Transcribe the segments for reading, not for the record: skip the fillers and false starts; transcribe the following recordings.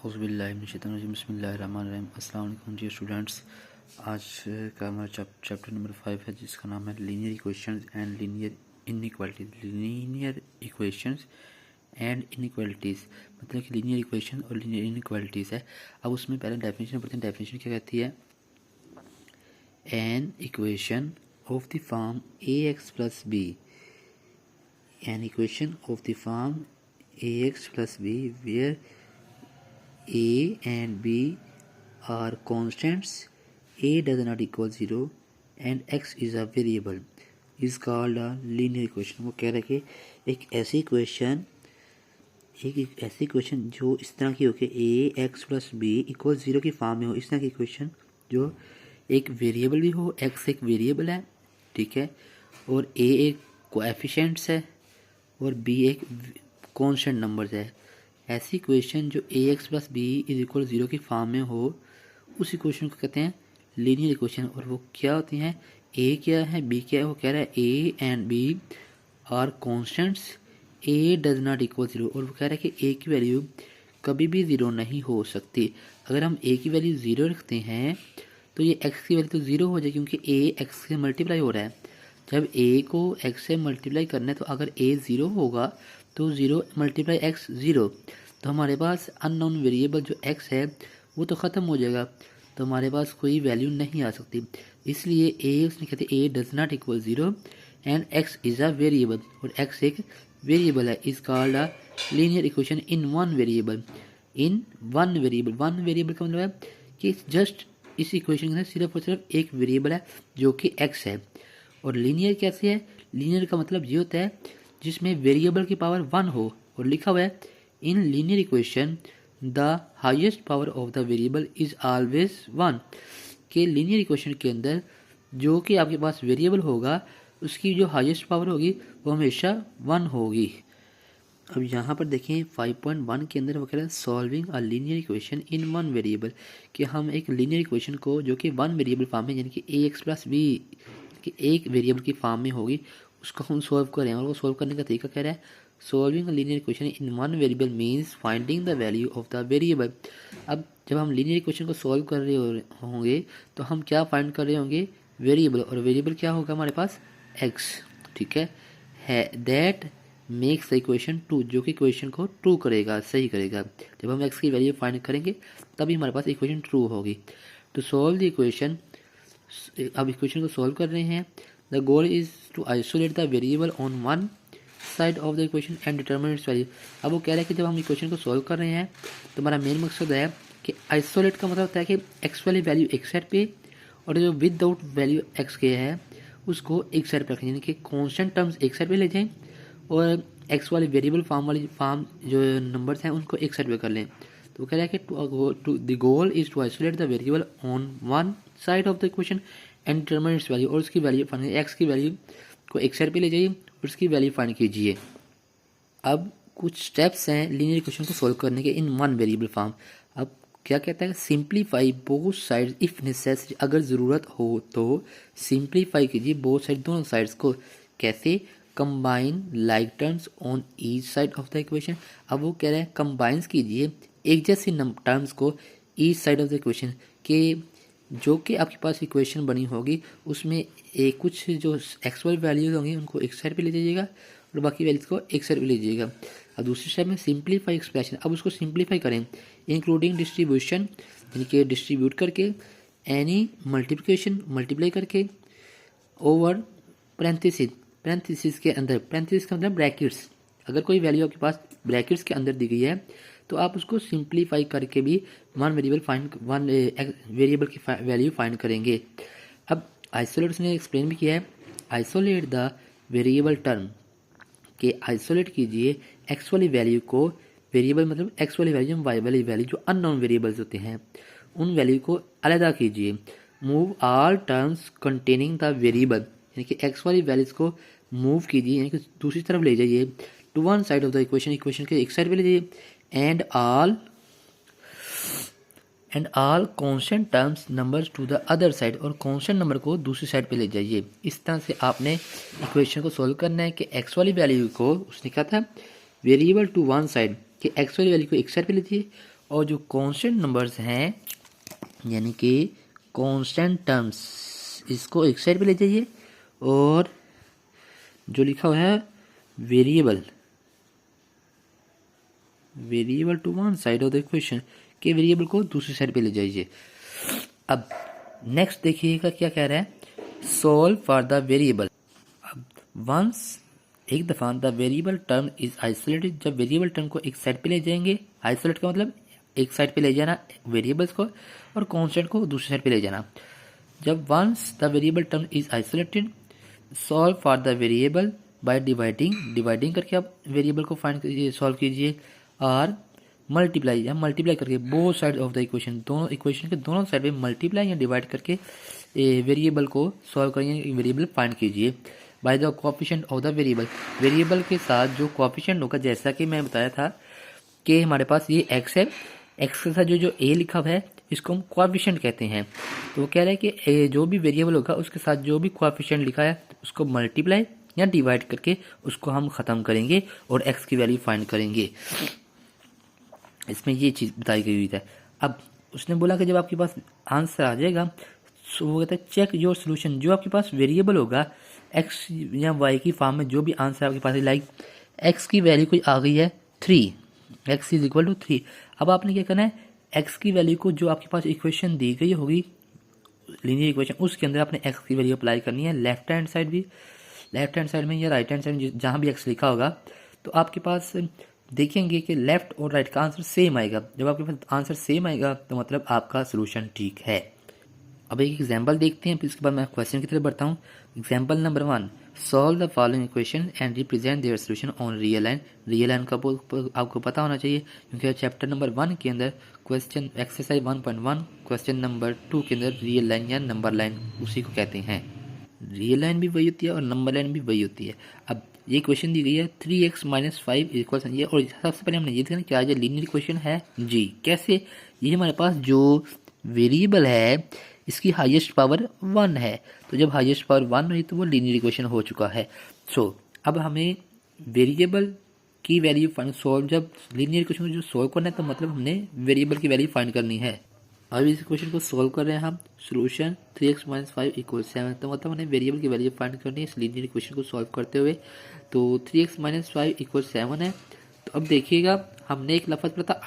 बिस्मिल्लाहिर्रहमानिर्रहीम। अस्सलाम वालेकुम जी स्टूडेंट्स। आज का हमारा चैप्टर नंबर 5 है जिसका नाम है linear equations and linear inequalities. Linear equations and inequalities मतलब कि लीनियर इक्वेशन और लीनियर इनइक्वालिटीज़ है। अब उसमें पहले डेफिनेशन पढ़ते हैं। डेफिनेशन क्या कहती है? An equation of the form A X plus B, an equation of the form A X plus B where a and b are constants, a does not equal 0 and x is a variable is called a linear equation। वो कह रहे कि एक ऐसी equation जो इस तरह की हो कि a x plus B equal 0 की फॉर्म में हो, इस तरह की इक्वेशन जो एक वेरिएबल भी हो, x एक वेरिएबल है, ठीक है, और a एक कोएफिशिएंट्स है और b एक कांस्टेंट नंबर्स है। ऐसी इक्वेशन जो A X plus B is equal 0 की फॉर्म में हो, उस इक्वेशन को कहते हैं लीनियर इक्वेशन। और वो क्या होती हैं? ए क्या है, बी क्या है? वो कह रहा है A and B are constants, A does not equal 0। और वो कह रहा है कि ए की वैल्यू कभी भी 0 नहीं हो सकती। अगर हम ए की वैल्यू 0 रखते हैं तो ये एक्स की वैल्यू तो 0 हो जाए, क्योंकि ए एक्स से मल्टीप्लाई हो रहा है। जब ए को एक्स से मल्टीप्लाई करना है तो अगर ए 0 होगा तो 0 मल्टीप्लाई एक्स 0, तो हमारे पास अननोन वेरिएबल जो x है वो तो ख़त्म हो जाएगा, तो हमारे पास कोई वैल्यू नहीं आ सकती। इसलिए a उसने कहते a does not equal 0 and x is a variable, और x एक वेरिएबल है, is called a linear equation in one variable. One variable का मतलब है कि जस्ट इस इक्वेशन के अंदर सिर्फ और सिर्फ एक वेरिएबल है जो कि x है। और लीनियर कैसे है? लीनियर का मतलब ये होता है जिसमें वेरिएबल की पावर 1 हो, और लिखा हुआ है in linear equation the highest power of the variable is always 1। के लीनियर इक्वेशन के अंदर जो कि आपके पास वेरिएबल होगा उसकी जो हाईएस्ट पावर होगी वो हमेशा 1 होगी। अब यहाँ पर देखें 5.1 के अंदर वो कह रहा है solving a linear equation in one variable, कि हम एक लीनियर इक्वेशन को जो कि वन वेरिएबल फॉर्म में, यानी कि ए एक्स प्लस बी कि एक वेरिएबल की फॉर्म में होगी, उसको हम सॉल्व करें। और वो सॉल्व करने का तरीका कह रहा है solving a linear equation in one variable means finding the value of the variable. अब जब हम लीनियर इक्वेशन को सॉल्व कर रहे होंगे तो हम क्या फाइंड कर रहे होंगे? वेरिएबल। और वेरिएबल क्या होगा हमारे पास? एक्स, ठीक है that makes the equation true, जो कि इक्वेशन को ट्रू करेगा, सही करेगा। जब हम एक्स की वैल्यू फाइंड करेंगे तभी हमारे पास इक्वेशन ट्रू होगी। तो सॉल्व द इक्वेशन, अब इक्वेशन को सॉल्व कर रहे हैं। The goal is to isolate the variable on one side of the equation and determine its value. अब वो कह रहा है कि जब हम इक्वेशन को सॉल्व कर रहे हैं तो हमारा मेन मकसद है कि आइसोलेट का मतलब होता है कि एक्स वाली वैल्यू एक साइड पे और जो विदाउट वैल्यू एक्स के है उसको एक साइड पे रखें, यानी कि कांस्टेंट टर्म्स एक साइड पे ले जाएं और एक्स वाली वेरिएबल फॉर्म जो नंबर्स हैं उनको एक साइड पे कर लें। तो वो कह रहा है कि the goal is to isolate the variable on one side of the equation and determine its value, और उसकी वैल्यू फाइंड, एक्स की वैल्यू को एक साइड पे ले जाइए और उसकी वैल्यू फाइंड कीजिए। अब कुछ स्टेप्स हैं लीनियर इक्वेशन को सॉल्व करने के इन वन वेरिएबल फॉर्म। अब क्या कहता है? Simplify both sides if necessary, अगर ज़रूरत हो तो सिंप्लीफाई कीजिए बोथ साइड, दोनों साइड्स को। कैसे? Combine like terms on each side of the equation. अब वो कह रहे हैं कंबाइंस कीजिए एक जैसी टर्म्स को each side of the equation के, जो कि आपके पास इक्वेशन बनी होगी उसमें एक कुछ जो एक्चुअल वैल्यूज होंगी उनको एक साइड पे ले जाइएगा और बाकी वैल्यूज को एक साइड पे ले जाइएगा। अब दूसरे स्टेप में सिंप्लीफाई एक्सप्रेशन, अब उसको सिंप्लीफाई करें इंक्लूडिंग डिस्ट्रीब्यूशन, यानी कि डिस्ट्रीब्यूट करके, एनी मल्टीप्लिकेशन मल्टीप्लाई करके, ओवर पैरेंथेसिस के अंदर, पैरेंथेसिस का मतलब ब्रैकेट्स, अगर कोई वैल्यू आपके पास ब्रैकेट्स के अंदर दी गई है तो आप उसको सिंप्लीफाई करके भी वन वेरिएबल की वैल्यू फाइंड करेंगे। अब आइसोलेट ने एक्सप्लेन भी किया है, आइसोलेट द वेरिएबल टर्म, के आइसोलेट कीजिए एक्स वाली वैल्यू को, वेरिएबल मतलब एक्स वाली वैल्यू वाई वाली वैल्यू जो अननोन वेरिएबल्स होते हैं उन वैल्यू को अलग कीजिए। Move all terms containing the variable, यानी कि एक्स वाली वैल्यूज को मूव कीजिए, यानी कि दूसरी तरफ ले जाइए, to one side of the equation, equation के एक साइड पे ले जाइए, and all constant terms numbers to the other side, और कांस्टेंट नंबर को दूसरी साइड पे ले जाइए। इस तरह से आपने इक्वेशन को सॉल्व करना है कि एक्स वाली वैल्यू को, उसने कहा था वेरिएबल टू वन साइड, कि एक्स वाली वैल्यू को एक साइड पे लीजिए और जो कांस्टेंट नंबर्स हैं यानी कि कांस्टेंट टर्म्स, इसको एक साइड पे ले जाइए और जो लिखा हुआ है variable to one side of the equation के वेरिएबल को दूसरी साइड पे ले जाइए। अब नेक्स्ट देखिएगा क्या कह रहा है, सॉल्व फॉर द वेरिएबल। अब वंस एक दफ़ा the variable term is isolated, जब वेरिएबल टर्म को एक साइड पे ले जाएंगे, आइसोलेट का मतलब एक साइड पे ले जाना वेरिएबल्स को और कांस्टेंट को दूसरी साइड पे ले जाना। जब once the variable term is isolated solve for the variable by dividing करके आप वेरिएबल को फाइंड कीजिए, सॉल्व कीजिए और मल्टीप्लाई करके both side of the equation, दोनों इक्वेशन के दोनों साइड पे मल्टीप्लाई या डिवाइड करके वेरिएबल को सॉल्व करिए, वेरिएबल फाइंड कीजिए bye the coefficient of the variable के साथ जो कोएफिशिएंट होगा, जैसा कि मैं बताया था कि हमारे पास ये x है, x के साथ जो a लिखा हुआ है इसको हम कोएफिशिएंट कहते हैं। तो वो कह रहा है कि जो भी वेरिएबल होगा उसके साथ जो भी कोएफिशिएंट लिखा है उसको मल्टीप्लाई या डिवाइड करके उसको हम ख़त्म करेंगे और x की वैल्यू फाइंड करेंगे। इसमें ये चीज़ बताई गई हुई है। अब उसने बोला कि जब आपके पास आंसर आ जाएगा तो वो कहता है चेक योर सोल्यूशन, जो आपके पास वेरिएबल होगा x या y की फॉर्म में जो भी आंसर आपके पास है, लाइक x की वैल्यू कोई आ गई है 3, x इज इक्वल टू 3। अब आपने क्या करना है, x की वैल्यू को जो आपके पास इक्वेशन दी गई होगी लीनियर इक्वेशन, उसके अंदर आपने x की वैल्यू अप्लाई करनी है। लेफ्ट हैंड साइड में या राइट हैंड साइड में जहाँ भी x लिखा होगा तो आपके पास देखेंगे कि लेफ्ट और राइट का आंसर सेम आएगा। जब आपके पास आंसर सेम आएगा तो मतलब आपका सोल्यूशन ठीक है। अब एक एग्जांपल देखते हैं, फिर उसके बाद मैं क्वेश्चन की तरफ बढ़ता हूँ। Example number 1, solve the following equation and represent their solution on real line. Real line का आपको पता होना चाहिए क्योंकि चैप्टर नंबर 1 के अंदर क्वेश्चन एक्सरसाइज 1.1 क्वेश्चन नंबर 2 के अंदर रियल लाइन या नंबर लाइन उसी को कहते हैं। रियल लाइन भी वही होती है और नंबर लाइन भी वही होती है। अब ये क्वेश्चन दी गई है 3x - 5 इक्वल्स ये, और सबसे पहले हमने ये देखना क्या ये लीनियर इक्वेशन है जी। कैसे, ये हमारे पास जो वेरिएबल है इसकी हाईएस्ट पावर 1 है, तो जब हाईएस्ट पावर 1 हुई तो वो लीनियर इक्वेशन हो चुका है। सो अब हमें वेरिएबल की वैल्यू फाइंड सॉल्व, जब लीनियर इक्वेशन जो सॉल्व करना है तो मतलब हमने वेरिएबल की वैल्यू फाइंड करनी है। अब इस क्वेश्चन को सॉल्व कर रहे हैं हम, सोल्यूशन 3x - 5 = 7, तो मतलब हमने वेरिएबल की वैल्यू फाइंड करनी है इस लीनियर इक्वेशन को सॉल्व करते हुए। तो 3x - 5 = 7 है। तो अब देखिएगा हमने एक लफ्ज़ पढ़ा था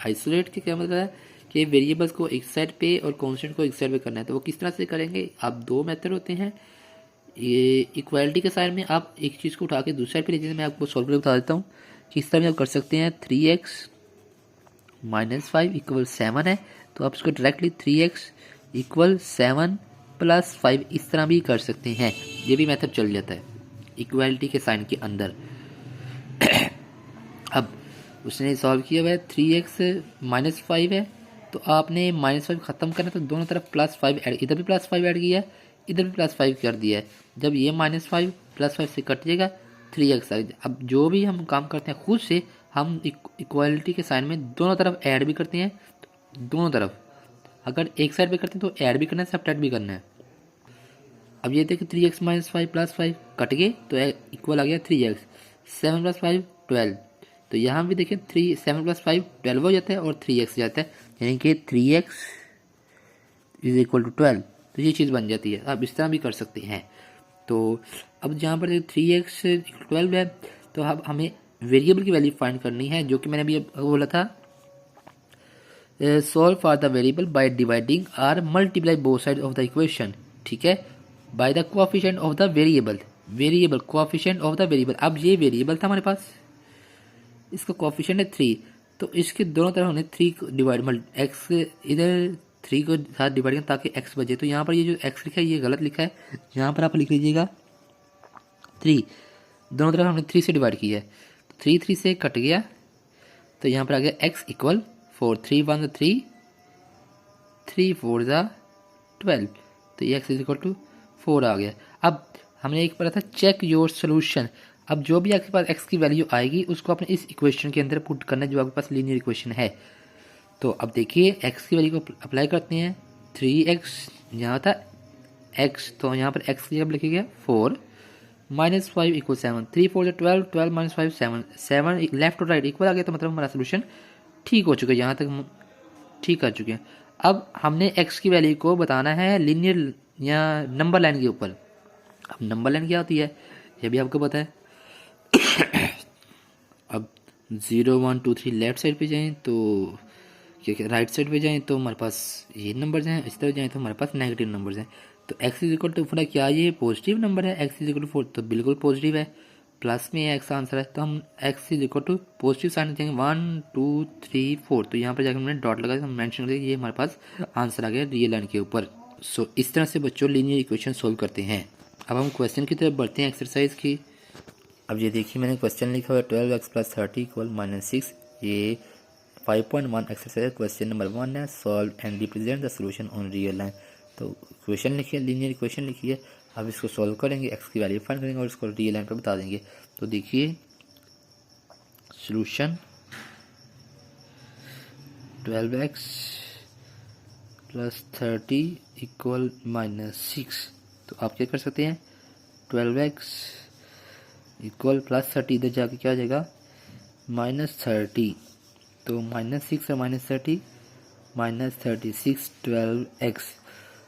आइसोलेट के क्या मतलब है कि वेरिएबल्स को एक साइड पे और कांस्टेंट को एक साइड पे करना है। तो वो किस तरह से करेंगे, आप दो मेथड होते हैं। ये इक्वालिटी के साइड में आप एक चीज़ को उठा के दूसरी साइड पे ले जाइए, मैं आपको सॉल्व करके बता देता हूँ कि इस तरह में आप कर सकते हैं। 3x - 5 = 7 है तो आप इसको डायरेक्टली 3x = 7 + 5 इस तरह भी कर सकते हैं, ये भी मेथड चल जाता है इक्वालिटी के साइन के अंदर। अब उसने सॉल्व किया हुआ है 3x - 5 है तो आपने -5 ख़त्म करना, तो दोनों तरफ +5 ऐड, इधर भी +5 ऐड किया है, इधर भी +5 कर दिया है। जब ये -5 +5 से कट जाएगा 3x आ जाएगा। अब जो भी हम काम करते हैं खुद से हम इक्वालिटी के साइन में दोनों तरफ ऐड भी करते हैं, दोनों तरफ अगर एक साइड पे करते हैं तो ऐड भी करना है, सब्ट्रैक्ट भी करना है। अब ये देखिए 3x - 5 + 5 कट गए तो इक्वल आ गया 3x, 7 + 5 12, तो यहाँ भी देखिए 7 + 5 12 हो जाता है और 3x जाता है, यानी कि 3x = 12। तो ये चीज़ बन जाती है, आप इस तरह भी कर सकते हैं। तो अब जहाँ पर 3x = 12 है तो अब हमें वेरिएबल की वैल्यू फाइंड करनी है, जो कि मैंने अभी बोला था solve for the variable by dividing और multiply both side of the equation, ठीक है, by the coefficient of the variable coefficient of the variable. अब ये वेरिएबल था हमारे पास, इसका कोएफिशिएंट है 3, तो इसके दोनों तरफ हमने 3 को डिवाइड एक्स इधर 3 को साथ डिवाइड करें ताकि x बचे। तो यहाँ पर ये जो x लिखा है ये गलत लिखा है, यहाँ पर आप लिख लीजिएगा 3, दोनों तरफ हमने 3 से डिवाइड किया है, 3 से कट गया तो यहाँ पर आ गया x = 4, 3 1 3, 3 4 12, तो ये x = 4 आ गया। अब हमने एक पढ़ा था चेक योर सोल्यूशन। अब जो भी आपके पास x की वैल्यू आएगी उसको आपने इस इक्वेशन के अंदर पुट करना है जो आपके पास लीनियर इक्वेशन है। तो अब देखिए x की वैल्यू को अप्लाई करते हैं, 3x यहाँ था x, तो यहाँ पर x की जगह लिखिएगा 4 -5 इक्वल 7, 3 4 जो 12, 12 -5 7, 7 लेफ्ट और राइट इक्वल आ गया, तो मतलब हमारा सोल्यूशन ठीक हो चुका है। यहाँ तक हम ठीक कर चुके हैं। अब हमने x की वैल्यू को बताना है लीनियर या नंबर लाइन के ऊपर। अब नंबर लाइन क्या होती है ये भी आपको पता है। अब 0 1 2 3 लेफ्ट साइड पे जाएं तो क्या राइट साइड पे जाएं तो हमारे पास ये नंबर्स हैं, इस तरफ जाएं तो हमारे पास नेगेटिव नंबर्स हैं। तो x इज इक्वल टू फोड़ा क्या ये पॉजिटिव नंबर है, x इज इक्वल टू 4 तो बिल्कुल पॉजिटिव है, प्लस में x आंसर है, तो हम x is equal to positive sign देंगे 1 2 3 4, तो यहाँ पर जाकर हमने डॉट लगा मेंशन कर ये हमारे पास आंसर आ गया रियल लाइन के ऊपर। सो इस तरह से बच्चों लीनियर इक्वेशन सोल्व करते हैं। अब हम क्वेश्चन की तरफ बढ़ते हैं एक्सरसाइज की। अब ये देखिए मैंने क्वेश्चन लिखा हुआ है 12x + 30 इक्वल -6। ये 5.1 एक्सरसाइज क्वेश्चन नंबर 1 है। Solve and represent the solution on real line. तो क्वेश्चन लिखिए, लीनियर इक्वेशन लिखिए, अब इसको सॉल्व करेंगे, एक्स की वैल्यू फाइंड करेंगे और इसको रियल लाइन पर बता देंगे। तो देखिए सॉल्यूशन 12x + 30 इक्वल -6। तो आप क्या कर सकते हैं 12x इक्वल +30 इधर जाके क्या आ जाएगा -30, तो -6 और -30 -36 12x।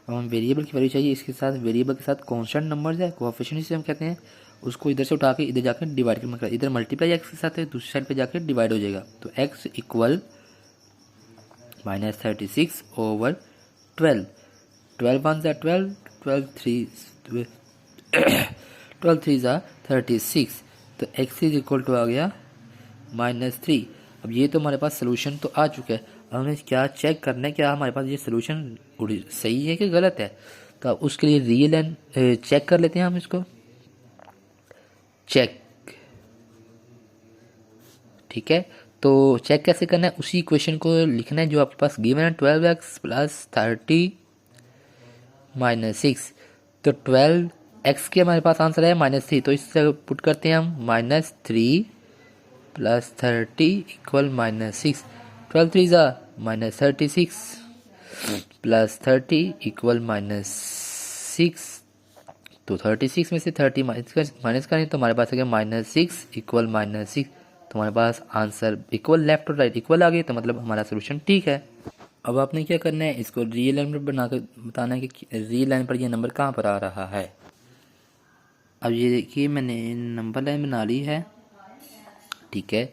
अब हम वेरिएबल की वैल्यू चाहिए, इसके साथ वेरिएबल के साथ कांस्टेंट नंबर्स है कोएफिशिएंट से हम कहते हैं, उसको इधर से उठा के इधर जाकर डिवाइड करना, इधर मल्टीप्लाई एक्स के साथ है, दूसरी साइड पे जाकर डिवाइड हो जाएगा। तो x इक्वल -36 ओवर 12, 12 1 ज़ा 12, 12 3 12 3 ज़ा 36, तो x इज इक्वल टू आ गया -3। अब ये तो हमारे पास सोल्यूशन तो आ चुका है, अब हमें क्या चेक करना है क्या हमारे पास ये सोल्यूशन सही है कि गलत है। तो अब उसके लिए रियल एंड चेक कर लेते हैं हम इसको, चेक। ठीक है, तो चेक कैसे करना है, उसी इक्वेशन को लिखना है जो आपके पास गिवन है 12x + 30 -6। तो 12x के हमारे पास आंसर है -3, तो इससे पुट करते हैं हम -3 + 30 इक्वल -6, 12 3 ज़ा -36 + 30 इक्वल -6। तो 36 में से 30 माइनस करें तो हमारे पास आ गया -6 इक्वल -6, तो हमारे पास आंसर इक्वल लेफ्ट और राइट इक्वल आ गए, तो मतलब हमारा सोल्यूशन ठीक है। अब आपने क्या करना है इसको रियल लाइन पर बनाकर बताना है कि रियल लाइन पर ये नंबर कहाँ पर आ रहा है। अब ये देखिए मैंने नंबर लाइन बना ली है, ठीक है।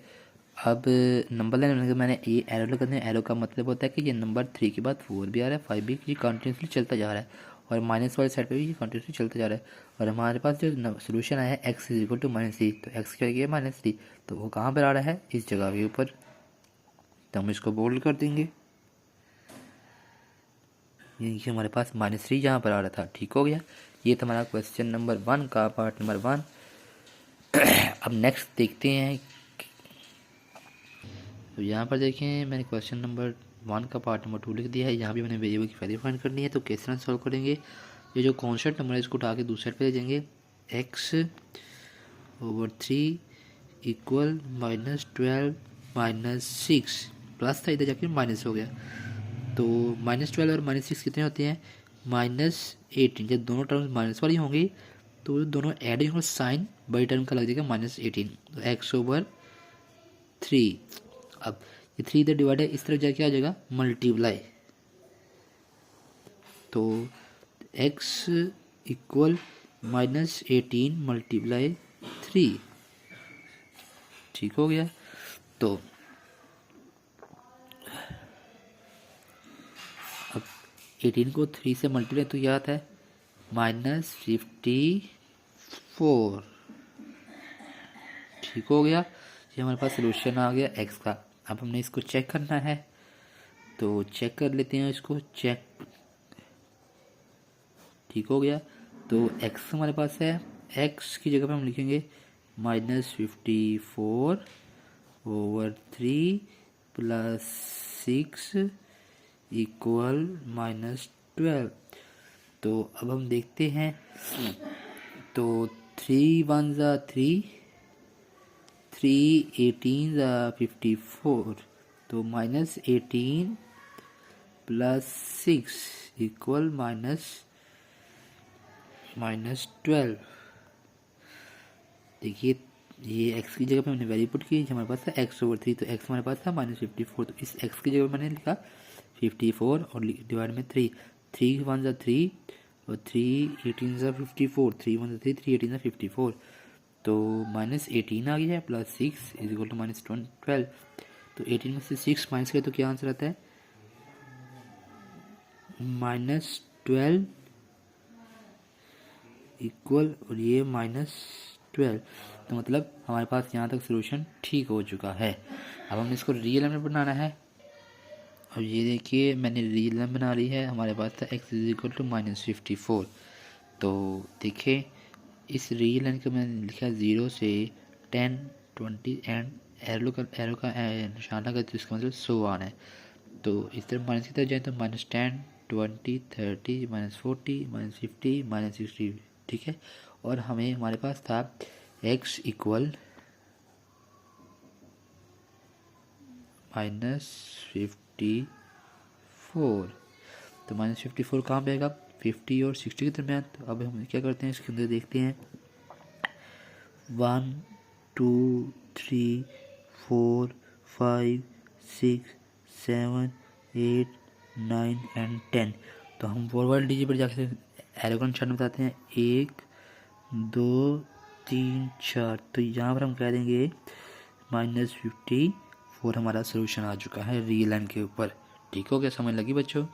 अब नंबर लाइन बनाकर मैंने ये एरो लगा दिया, एरो का मतलब होता है कि ये नंबर 3 के बाद 4 भी आ रहा है, 5 भी, ये कंटिन्यूसली चलता जा रहा है, और माइनस वाली साइड पे भी ये कंटिन्यूसली चलता जा रहा है। और हमारे पास जो सोल्यूशन आया है x इज इक्वल टू -3, तो x क्या गया -3, तो वो कहाँ पर आ रहा है इस जगह के ऊपर, तो हम इसको बोल्ड कर देंगे, ये हमारे पास -3 जहाँ पर आ रहा था। ठीक हो गया, ये था हमारा क्वेश्चन नंबर 1 का पार्ट नंबर 1। अब नेक्स्ट देखते हैं, तो यहाँ पर देखें मैंने क्वेश्चन नंबर 1 का पार्ट नंबर 2 लिख दिया है। यहाँ भी मैंने वेरिएबल की वैल्यू फाइंड करनी है, तो किस तरह सॉल्व करेंगे, ये जो कॉन्स्टेंट नंबर है इसको उठा के दूसरे पे ले जाएंगे, x/3 इक्वल -12 -6, प्लस था इधर जाके माइनस हो गया, तो -12 और -6 कितने होते हैं -18। जब दोनों टर्म्स माइनस वाली होंगी तो दोनों ऐड होंगे, साइन बड़ी टर्म का लग जाएगा -18, तो x/3। अब ये 3 इधर डिवाइड है, इस तरफ जाके आ जाएगा मल्टीप्लाई, तो x इक्वल -18 × 3। ठीक हो गया, तो अब 18 को 3 से मल्टीप्लाई तो क्या आता है -54। ठीक हो गया, ये हमारे पास सोल्यूशन आ गया x का। अब हमने इसको चेक करना है, तो चेक कर लेते हैं इसको, चेक। ठीक हो गया, तो x हमारे पास है, x की जगह पे हम लिखेंगे -54/3 + 6 इक्वल -12। तो अब हम देखते हैं, तो 3 1 ज़ा 3, 3 18 ज़ा 54, तो -18 + 6 इक्वल -12। देखिए ये एक्स की जगह पे मैंने वैल्यू पुट की, हमारे पास था x/3, तो x हमारे पास था -54, तो इस x की जगह मैंने लिखा 54 और डिवाइड में 3, 3 1 ज़ा 3 और 3 18 ज़ा 54, 3 1 ज़ा 3, 3 18 ज़ा 54, तो -18 आ गया है प्लस 6 इज इक्वल टू -12। तो 18 में से 6 माइनस करें तो क्या आंसर आता है -12 इक्वल, और ये -12, तो मतलब हमारे पास यहाँ तक सोल्यूशन ठीक हो चुका है। अब हमें इसको रियल नंबर बनाना है। अब ये देखिए मैंने रियल नंबर बना ली है, हमारे पास था x इज इक्वल टू -54। तो देखिए इस रियल लाइन का मैंने लिखा 0 से 10 20 एंड एरो का निशान लगा, तो इसका मतलब 100 आना है। तो इस तरफ माइनस की तरफ जाए तो -10 20 30 -40 -50 -60, ठीक है। और हमें हमारे पास था x इक्वल -54, तो -54 कहाँ पे आएगा 50 और 60 के दरमियान। तो अब हम क्या करते हैं इसके अंदर देखते हैं 1 2 3 4 5 6 7 8 9 एंड 10। तो हम फॉरवर्ड डिजिट पर जाकर एरो का निशान बताते हैं 1 2 3 4, तो यहाँ पर हम कह देंगे -54 हमारा सोल्यूशन आ चुका है रियल लाइन के ऊपर। ठीक हो गया, समझ लगी बच्चों।